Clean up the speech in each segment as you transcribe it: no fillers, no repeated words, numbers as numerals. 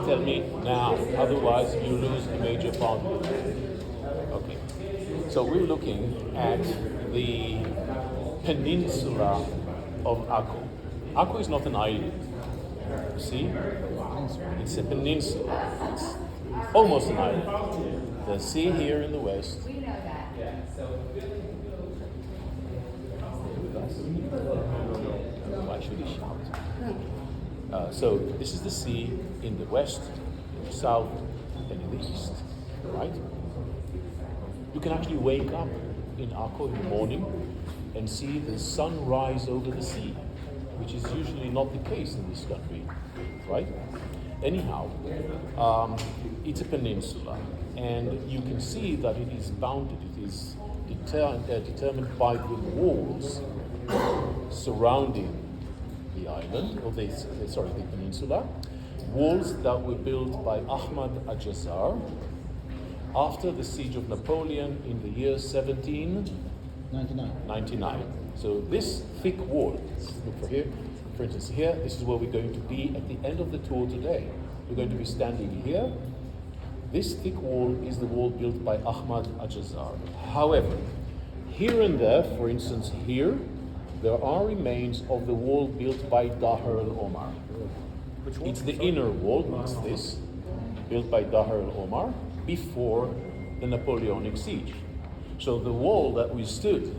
tell me now, otherwise you lose a major part of it. Okay, so we're looking at the peninsula of Akko. Akko is not an island, you see? It's a peninsula. It's almost an island. The sea here in the west. Why should he shout? So this is the sea in the west, in the south, and in the east, right? You can actually wake up in Akko in the morning and see the sun rise over the sea, which is usually not the case in this country, right? Anyhow, it's a peninsula, and you can see that it is bounded, it is determined by the walls surrounding the island, or the peninsula, walls that were built by Ahmad Ajazar after the siege of Napoleon in the year 1799. So this thick wall, look for here, for instance here, this is where we're going to be at the end of the tour today. We're going to be standing here. This thick wall is the wall built by Ahmad Ajazar. However, here and there, for instance here, there are remains of the wall built by Daher al-Omar. It's the inner wall, it's this, built by Daher al-Omar before the Napoleonic siege. So the wall that withstood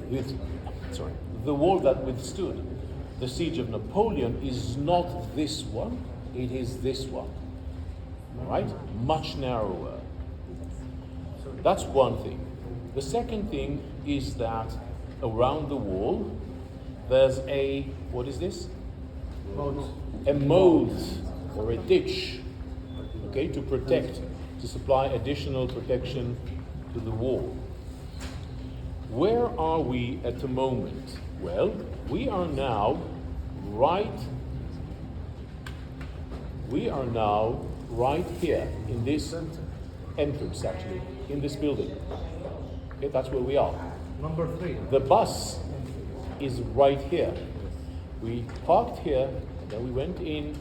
the siege of Napoleon is not this one, it is this one, right? Much narrower. That's one thing. The second thing is that around the wall there's a, what is this? A moat or a ditch, okay, to protect, to supply additional protection to the wall. Where are we at the moment? Well, we are now right here in this entrance, actually, in this building. Okay, that's where we are. Number 3. The bus is right here. We parked here, and then we went in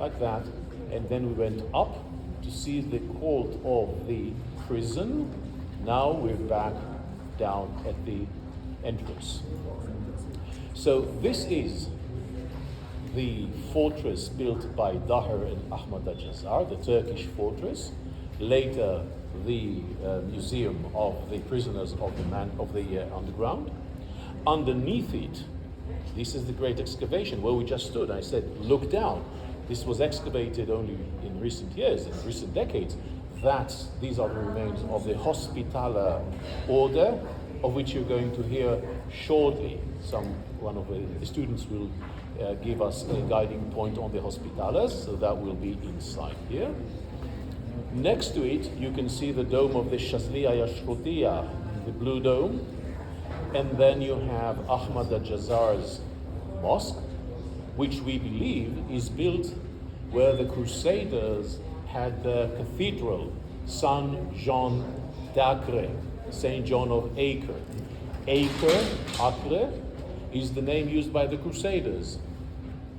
like that, and then we went up to see the court of the prison. Now we're back down at the entrance. So this is the fortress built by Daher and Ahmad Ajazar, the Turkish fortress. Later, the museum of the prisoners of the underground. Underneath it, this is the great excavation where we just stood. I said, look down. This was excavated only in recent years, in recent decades. These are the remains of the Hospitaller order, of which you're going to hear shortly. One of the students will give us a guiding point on the Hospitallers, so that will be inside here. Next to it, you can see the dome of the Shazliya Yashrutia, the blue dome. And then you have Ahmad Ajazar's mosque, which we believe is built where the Crusaders had the cathedral, Saint John d'Acre, Saint John of Acre. Acre is the name used by the Crusaders.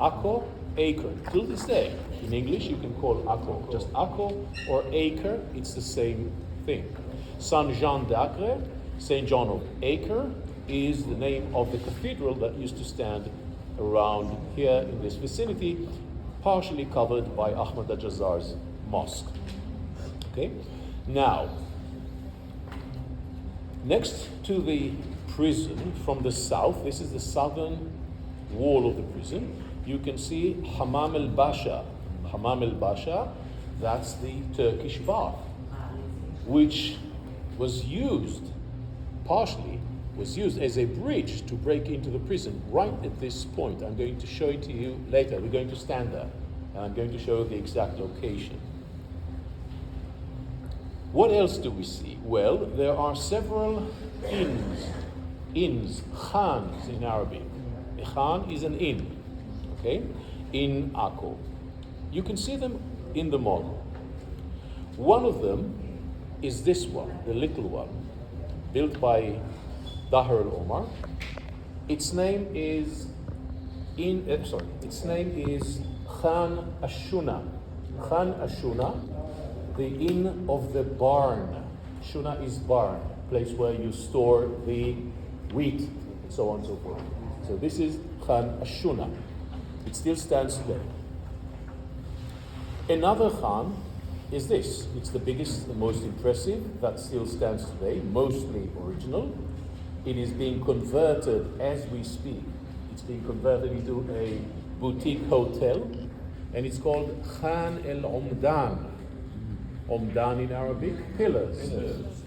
Akko, Acre. Till this day, in English you can call Akko just Akko or Acre, it's the same thing. Saint Jean d'Acre, Saint John of Acre, is the name of the cathedral that used to stand around here in this vicinity, partially covered by Ahmad Ajazar's mosque. Okay, now, next to the prison from the south, this is the southern wall of the prison, you can see Hammam al-Basha. Hammam al-Basha, that's the Turkish bath, which was used as a bridge to break into the prison right at this point. I'm going to show it to you later. We're going to stand there, and I'm going to show the exact location. What else do we see? Well, there are several inns, khans in Arabic. A khan is an inn, okay, in Akko. You can see them in the model. One of them is this one, the little one, built by Daher al-Omar. Its name is Khan Ashuna. Khan Ashuna, the inn of the barn. Shuna is barn, place where you store the wheat, and so on and so forth. So this is Khan Ashuna. It still stands today. Another Khan is this. It's the biggest, the most impressive, that still stands today, mostly original. It is being converted as we speak. It's being converted into a boutique hotel, and it's called Khan El Omdan. Omdan in Arabic, pillars.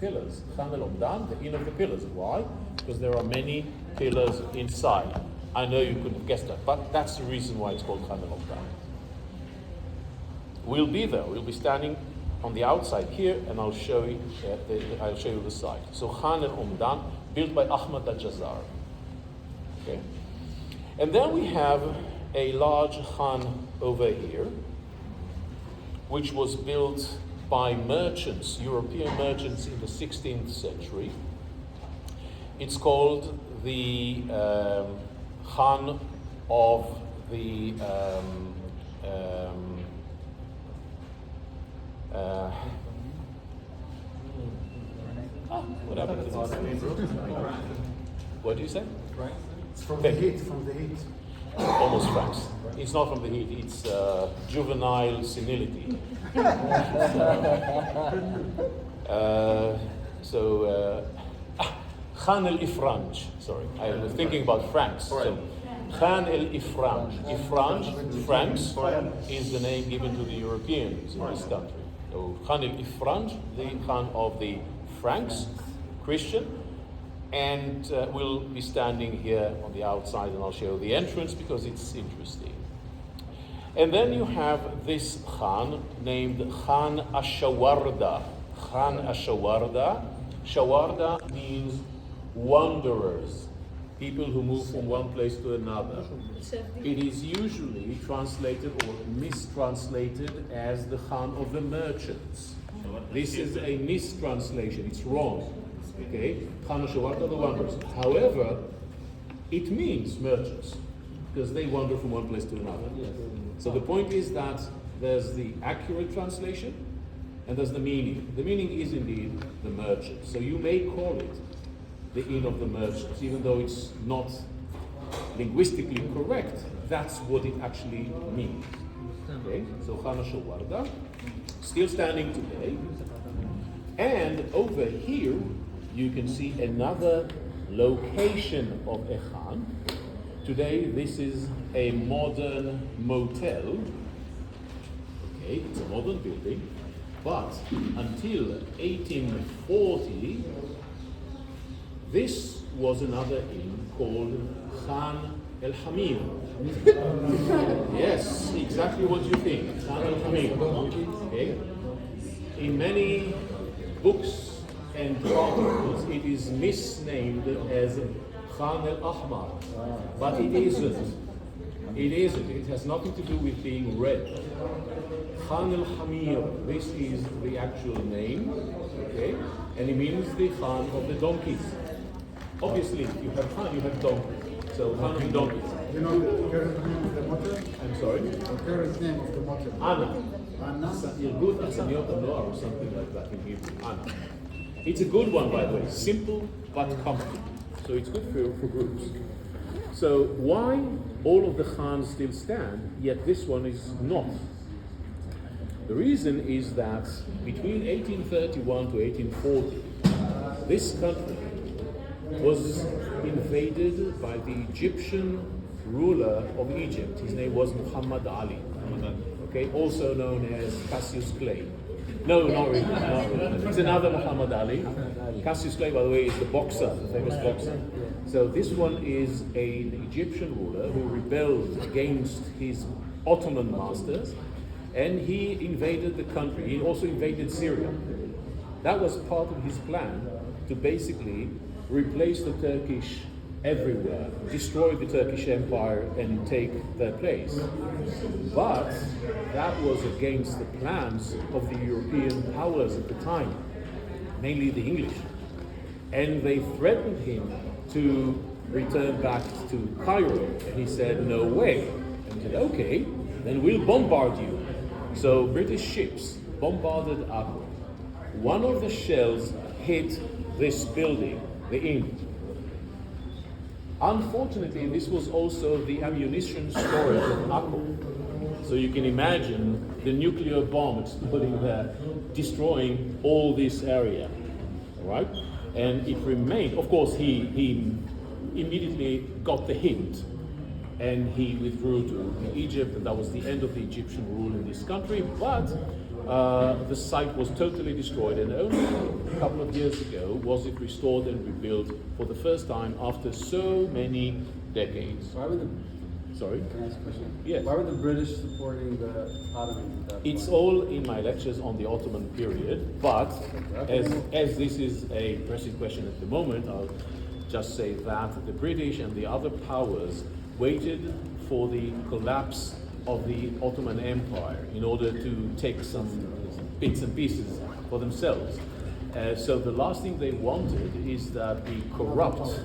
Pillars. Khan El Omdan, the inn of the pillars. Why? Because there are many pillars inside. I know you couldn't have guessed that, but that's the reason why it's called Khan El Omdan. We'll be there. We'll be standing on the outside here, and I'll show you. I'll show you the site. So Khan El Omdan, built by Ahmad al-Jazar. Okay, and then we have a large Khan over here, which was built by merchants, European merchants in the 16th century. It's called the Khan of the what happened to this? What do you say? It's from the heat, from the heat. Almost Franks. It's not from the heat, it's juvenile senility. Khan el-Ifranj, sorry, I was thinking about Franks. So, Khan el-Ifranj. Ifranj, Franks, is the name given to the Europeans in this country. So Khan el-Ifranj, the Khan of the Franks, Christian, and we'll be standing here on the outside, and I'll show the entrance because it's interesting. And then you have this Khan named Khan Ashawarda. Khan Ashawarda. Shawarda means wanderers, people who move from one place to another. It is usually translated or mistranslated as the Khan of the merchants. This is a mistranslation, it's wrong. Okay, Khan Ashawarda, the wanderers. However, it means merchants, because they wander from one place to another. So the point is that there's the accurate translation and there's the meaning. The meaning is indeed the merchant. So you may call it the inn of the merchants, even though it's not linguistically correct. That's what it actually means. Okay, so Khan Ashawarda, still standing today. And over here, you can see another location of a Khan. Today, this is a modern motel. Okay, it's a modern building, but until 1840, this was another inn called Khan El Hamir. Yes, exactly what you think, Khan El Hamir. Okay, in many books and articles, it is misnamed as Khan el-Ahmar, but it isn't. It isn't. It has nothing to do with being red. Khan el-Hamir, this is the actual name, okay? And it means the Khan of the donkeys. Obviously, you have Khan, you have donkeys. So Khan of donkeys. You know the current name of the motel? I'm sorry? The current name of the motel? Anna. Anna? Yilgut Asaniot Noah or something like that in Hebrew. Anna. It's a good one, by the way. Simple but comfortable. So it's good for groups. So why all of the Khans still stand, yet this one is not? The reason is that between 1831 to 1840, this country was invaded by the Egyptian ruler of Egypt. His name was Muhammad Ali, okay, also known as Cassius Clay. No, not really. It's another Muhammad Ali. Cassius Clay, by the way, is the boxer, the famous boxer. So this one is an Egyptian ruler who rebelled against his Ottoman masters, and he invaded the country. He also invaded Syria. That was part of his plan to basically replace the Turkish everywhere, destroy the Turkish Empire and take their place. But that was against the plans of the European powers at the time, mainly the English. And they threatened him to return back to Cairo. And he said, no way. And he said, okay, then we'll bombard you. So British ships bombarded Akko. One of the shells hit this building, the inn. Unfortunately, this was also the ammunition storage of Akko. So you can imagine the nuclear bomb exploding there, destroying all this area, all right? And it remained, of course, he immediately got the hint, and he withdrew to Egypt, and that was the end of the Egyptian rule in this country. But the site was totally destroyed, and only a couple of years ago was it restored and rebuilt for the first time after so many decades. Why were the Sorry? Can I ask a question? Yes. Why were the British supporting the Ottomans at that point? It's all in my lectures on the Ottoman period, but as this is a pressing question at the moment, I'll just say that the British and the other powers waited for the collapse of the Ottoman Empire in order to take some bits and pieces for themselves. So the last thing they wanted is that the corrupt,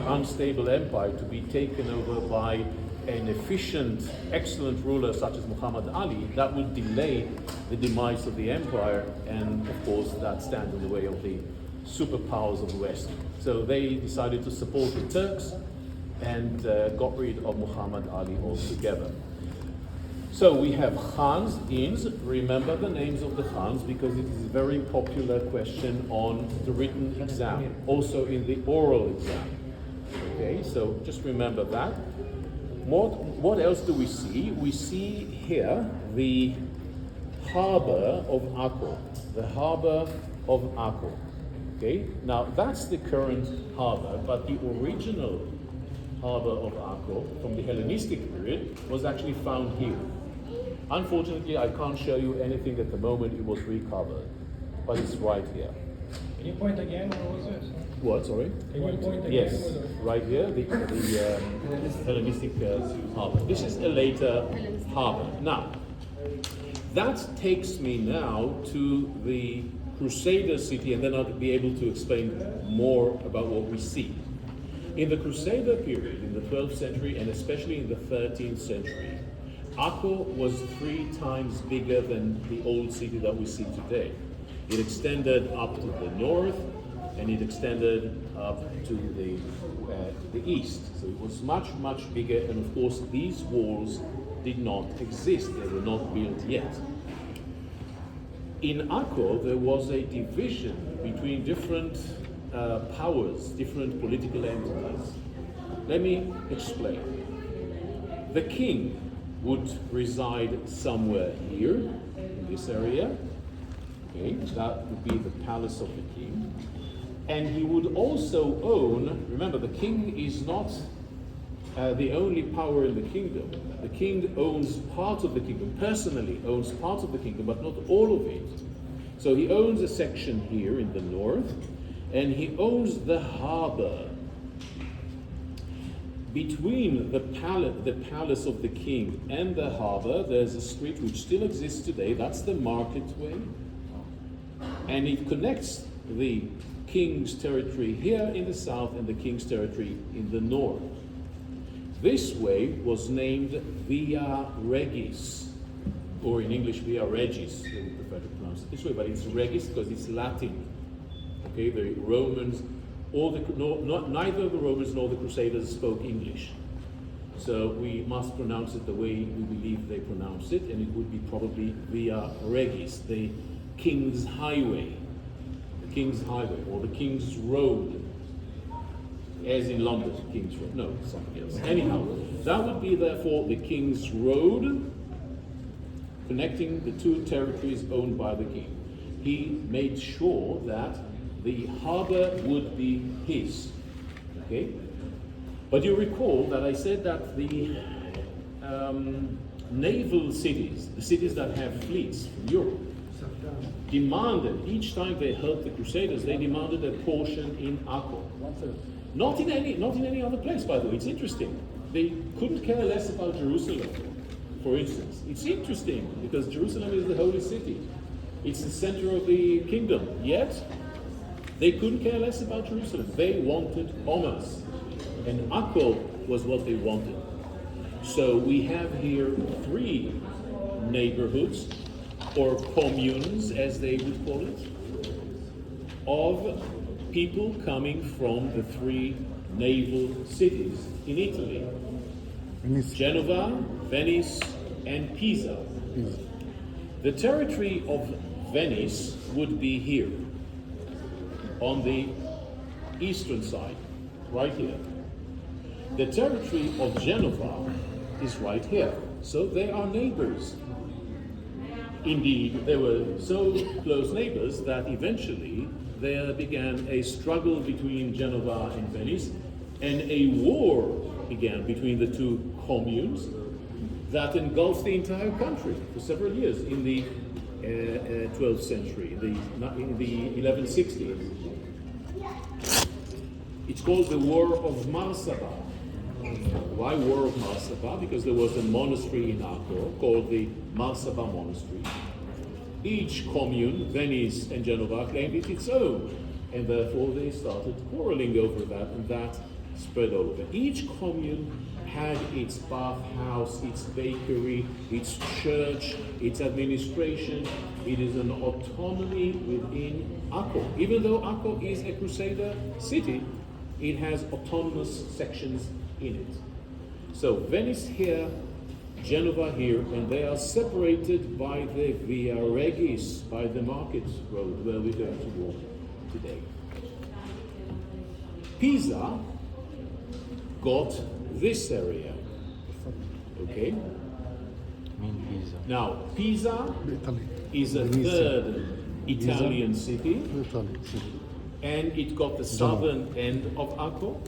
unstable empire to be taken over by an efficient, excellent ruler such as Muhammad Ali. That would delay the demise of the empire, and of course that stands in the way of the superpowers of the West. So they decided to support the Turks and got rid of Muhammad Ali altogether. So we have Khans, inns. Remember the names of the Khans because it is a very popular question on the written exam, also in the oral exam. Okay, so just remember that. What else do we see? We see here the harbor of Akko. The harbor of Akko. Okay, now that's the current harbor, but the original harbor of Akko from the Hellenistic period was actually found here. Unfortunately, I can't show you anything at the moment. It was recovered, but it's right here. Can you point again? What was this? What? Sorry. Can you point again? Yes, right here, the Hellenistic harbor. This is a later harbor. Now, that takes me now to the Crusader city, and then I'll be able to explain more about what we see. In the Crusader period, in the 12th century, and especially in the 13th century, Akko was 3 times bigger than the old city that we see today. It extended up to the north, and it extended up to the east. So it was much, much bigger, and of course these walls did not exist. They were not built yet. In Akko, there was a division between different powers, different political entities. Let me explain. The king would reside somewhere here, in this area. Okay, that would be the palace of the king. And he would also own, remember the king is not the only power in the kingdom. The king owns part of the kingdom, personally owns part of the kingdom, but not all of it. So he owns a section here in the north, and he owns the harbor. Between the palace of the king and the harbor, there's a street which still exists today. That's the marketway. And it connects the king's territory here in the south and the king's territory in the north. This way was named Via Regis, or in English Via Regis, they would prefer to pronounce it this way, but it's Regis because it's Latin. Okay, the Romans, neither the Romans nor the Crusaders spoke English. So we must pronounce it the way we believe they pronounce it, and it would be probably Via Regis, the King's Highway. The King's Highway, or the King's Road, as in London, King's Road. No, something else. Anyhow, that would be therefore the King's Road, connecting the 2 territories owned by the king. He made sure that the harbor would be his. Okay? But you recall that I said that the naval cities, the cities that have fleets from Europe, demanded, each time they helped the Crusaders, they demanded a portion in Akko. Not in any other place, by the way. It's interesting. They couldn't care less about Jerusalem, for instance. It's interesting because Jerusalem is the holy city. It's the center of the kingdom. Yet, they couldn't care less about Jerusalem. They wanted commerce. And Akko was what they wanted. So we have here 3 neighborhoods, or communes as they would call it, of people coming from the three naval cities in Italy: Genova, Venice, and Pisa. The territory of Venice would be here, on the eastern side, right here. The territory of Genova is right here, so they are neighbors. Indeed, they were so close neighbors that eventually there began a struggle between Genova and Venice, and a war began between the two communes that engulfed the entire country for several years in the 12th century, in the 1160s. It's called the War of Marsaba. Why War of Marsaba? Because there was a monastery in Akko called the Marsaba Monastery. Each commune, Venice and Genova, claimed it its own, and therefore they started quarreling over that, and that spread all over. Each commune had its bathhouse, its bakery, its church, its administration. It is an autonomy within Akko. Even though Akko is a Crusader city, it has autonomous sections in it. So Venice here, Genova here, and they are separated by the Via Regis, by the market road where we're going to walk today. Pisa got this area, okay? Now, Pisa is a third Italian city, and it got the southern end of Akko,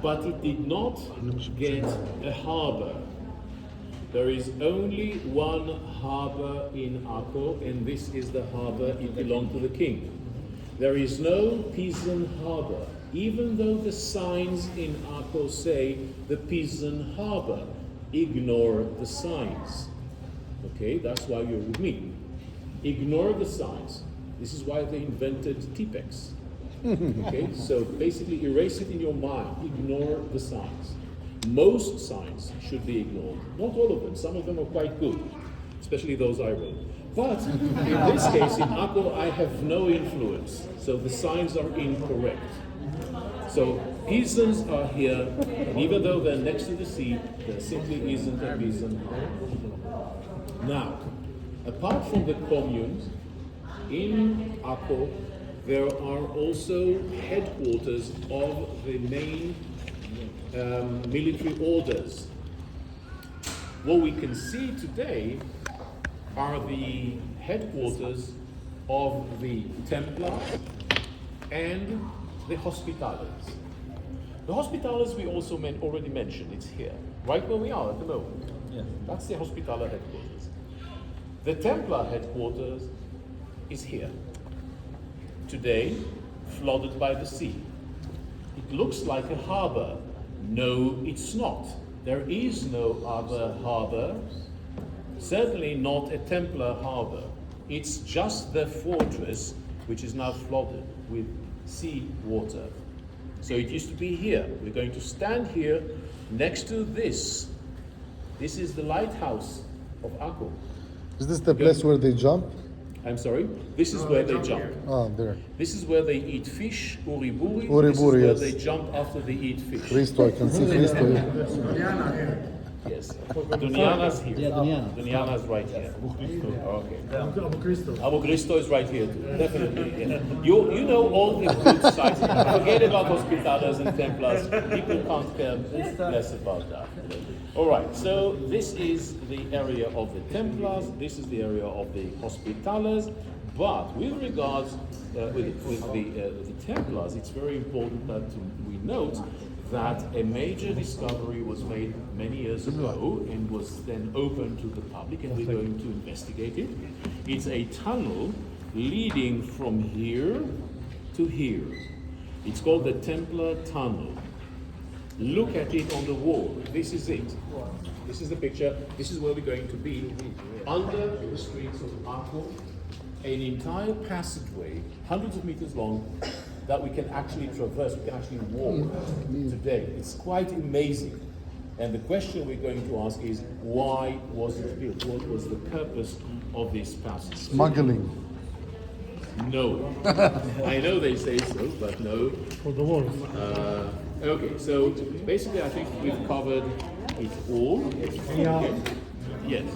but it did not get a harbor. There is only one harbor in Akko, and this is the harbor. It belonged to the king. There is no Pisan harbor, even though the signs in Akko say the Pisan harbor. Ignore the signs. Okay, that's why you're with me. Ignore the signs. This is why they invented T-Pex. Okay, so basically erase it in your mind. Ignore the signs. Most signs should be ignored. Not all of them. Some of them are quite good, especially those I wrote. But in this case, in Akko, I have no influence, so the signs are incorrect. So Pisans are here, and even though they're next to the sea, there simply isn't a Pisan. Now, apart from the communes, in Akko, there are also headquarters of the main military orders. What we can see today are the headquarters of the Templars and the Hospitallers. The Hospitallers we also already mentioned. It's here, right where we are at the moment. Yeah. That's the Hospitaller headquarters. The Templar headquarters is here. Today, flooded by the sea. It looks like a harbor. No, it's not. There is no other harbor, certainly not a Templar harbor. It's just the fortress, which is now flooded with sea water. So it used to be here. We're going to stand here next to this. This is the lighthouse of Akko. Is this the place where they jump? I'm sorry? This is where they jump. Ah, there. This is where they eat fish, uriburi. Uriburi, this is where yes. they jump after they eat fish. Cristo, I can see Cristo here. Diana here. Yes. Duniana's here. Yeah, Duniana. Duniana's right here. Okay. Abu Cristo. Abu Cristo is right here too. Definitely. Yeah. You know all the good sites. Forget about Hospitallers and Templars. People can't care less about that. All right. So this is the area of the Templars. This is the area of the Hospitallers. But with regards with the Templars, it's very important that we note that a major discovery was made many years ago and was then open to the public, and we're going to investigate it. It's a tunnel leading from here to here. It's called the Templar Tunnel. Look at it on the wall. This is it. This is the picture. This is where we're going to be. Under the streets of Akko, an entire passageway, hundreds of meters long, that we can actually traverse, we can actually walk today. It's quite amazing. And the question we're going to ask is, why was it built? What was the purpose of this passage? Smuggling. No. I know they say so, but no. For the walls. Okay, so basically I think we've covered it all. Yeah. Yes.